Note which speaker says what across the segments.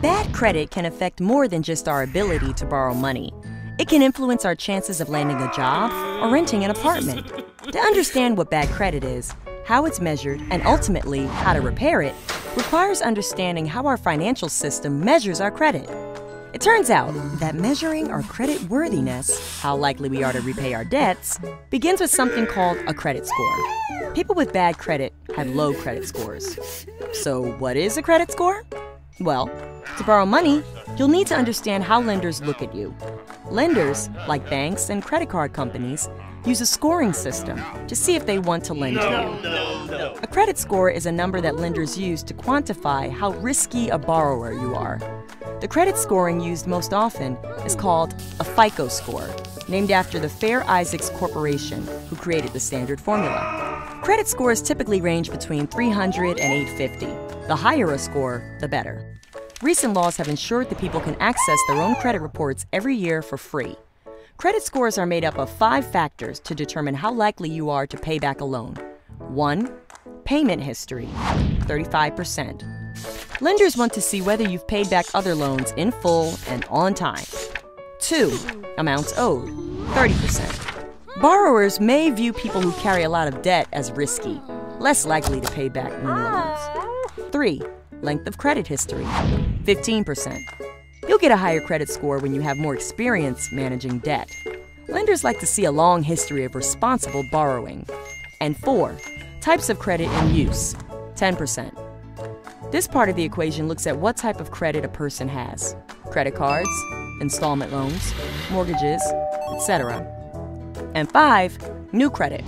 Speaker 1: Bad credit can affect more than just our ability to borrow money. It can influence our chances of landing a job or renting an apartment. To understand what bad credit is, how it's measured, and ultimately how to repair it, requires understanding how our financial system measures our credit. It turns out that measuring our credit worthiness, how likely we are to repay our debts, begins with something called a credit score. People with bad credit have low credit scores. So what is a credit score? Well, to borrow money, you'll need to understand how lenders look at you. Lenders, like banks and credit card companies, use a scoring system to see if they want to lend to you. A credit score is a number that lenders use to quantify how risky a borrower you are. The credit scoring used most often is called a FICO score, named after the Fair Isaacs Corporation, who created the standard formula. Credit scores typically range between 300 and 850. The higher a score, the better. Recent laws have ensured that people can access their own credit reports every year for free. Credit scores are made up of 5 factors to determine how likely you are to pay back a loan. 1. Payment history, 35%. Lenders want to see whether you've paid back other loans in full and on time. 2. Amounts owed, 30%. Borrowers may view people who carry a lot of debt as risky, less likely to pay back new loans. 3. Length of credit history, 15%. You'll get a higher credit score when you have more experience managing debt. Lenders like to see a long history of responsible borrowing. And 4. Types of credit in use, 10%. This part of the equation looks at what type of credit a person has: credit cards, installment loans, mortgages, etc. And 5. New credit,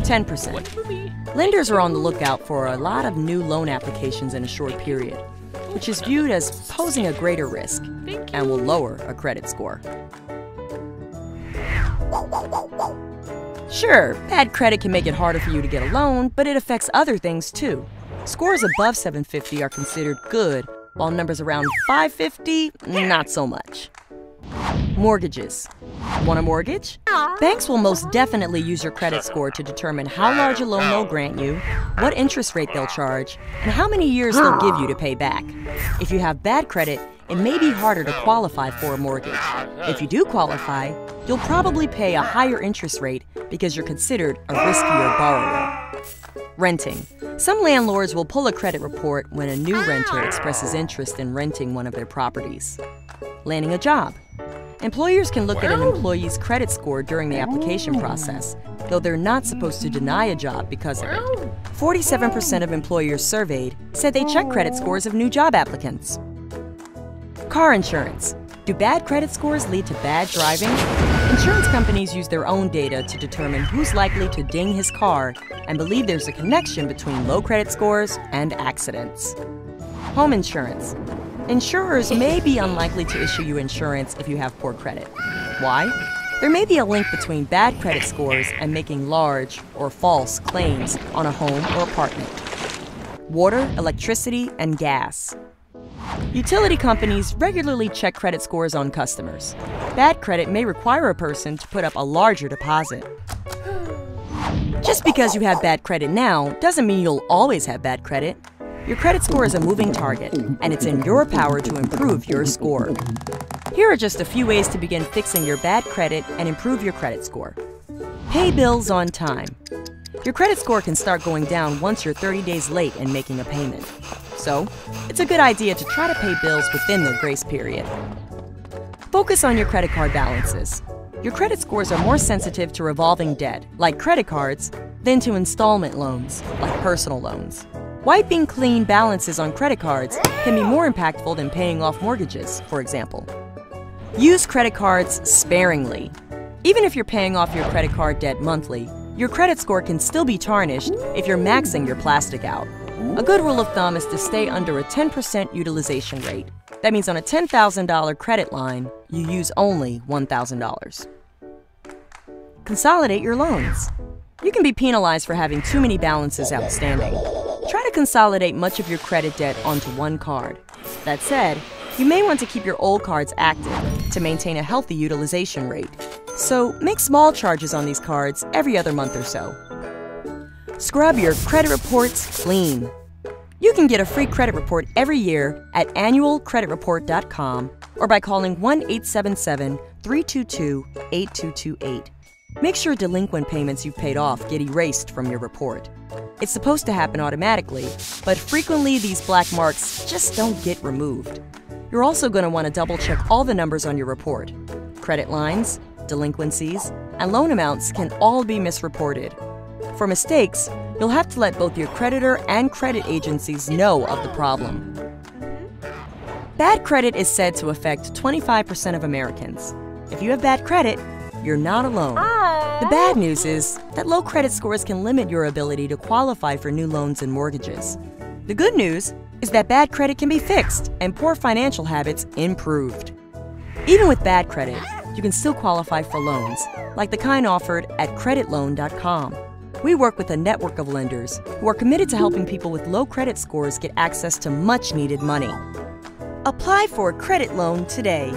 Speaker 1: 10%. Lenders are on the lookout for a lot of new loan applications in a short period, which is viewed as posing a greater risk and will lower a credit score. Sure, bad credit can make it harder for you to get a loan, but it affects other things too. Scores above 750 are considered good, while numbers around 550, not so much. Mortgages. Want a mortgage? Banks will most definitely use your credit score to determine how large a loan they'll grant you, what interest rate they'll charge, and how many years they'll give you to pay back. If you have bad credit, it may be harder to qualify for a mortgage. If you do qualify, you'll probably pay a higher interest rate because you're considered a riskier borrower. Renting. Some landlords will pull a credit report when a new renter expresses interest in renting one of their properties. Landing a job. Employers can look at an employee's credit score during the application process, though they're not supposed to deny a job because of it. 47% of employers surveyed said they check credit scores of new job applicants. Car insurance. Do bad credit scores lead to bad driving? Insurance companies use their own data to determine who's likely to ding his car and believe there's a connection between low credit scores and accidents. Home insurance. Insurers may be unlikely to issue you insurance if you have poor credit. Why? There may be a link between bad credit scores and making large or false claims on a home or apartment. Water, electricity, and gas. Utility companies regularly check credit scores on customers. Bad credit may require a person to put up a larger deposit. Just because you have bad credit now doesn't mean you'll always have bad credit. Your credit score is a moving target, and it's in your power to improve your score. Here are just a few ways to begin fixing your bad credit and improve your credit score. Pay bills on time. Your credit score can start going down once you're 30 days late in making a payment. So, it's a good idea to try to pay bills within their grace period. Focus on your credit card balances. Your credit scores are more sensitive to revolving debt, like credit cards, than to installment loans, like personal loans. Wiping clean balances on credit cards can be more impactful than paying off mortgages, for example. Use credit cards sparingly. Even if you're paying off your credit card debt monthly, your credit score can still be tarnished if you're maxing your plastic out. A good rule of thumb is to stay under a 10% utilization rate. That means on a $10,000 credit line, you use only $1,000. Consolidate your loans. You can be penalized for having too many balances outstanding. Try to consolidate much of your credit debt onto one card. That said, you may want to keep your old cards active to maintain a healthy utilization rate. So make small charges on these cards every other month or so. Scrub your credit reports clean. You can get a free credit report every year at annualcreditreport.com or by calling 1-877-322-8228. Make sure delinquent payments you've paid off get erased from your report. It's supposed to happen automatically, but frequently these black marks just don't get removed. You're also going to want to double-check all the numbers on your report. Credit lines, delinquencies, and loan amounts can all be misreported. For mistakes, you'll have to let both your creditor and credit agencies know of the problem. Bad credit is said to affect 25% of Americans. If you have bad credit, you're not alone. The bad news is that low credit scores can limit your ability to qualify for new loans and mortgages. The good news is that bad credit can be fixed and poor financial habits improved. Even with bad credit, you can still qualify for loans, like the kind offered at creditloan.com. We work with a network of lenders who are committed to helping people with low credit scores get access to much-needed money. Apply for a credit loan today.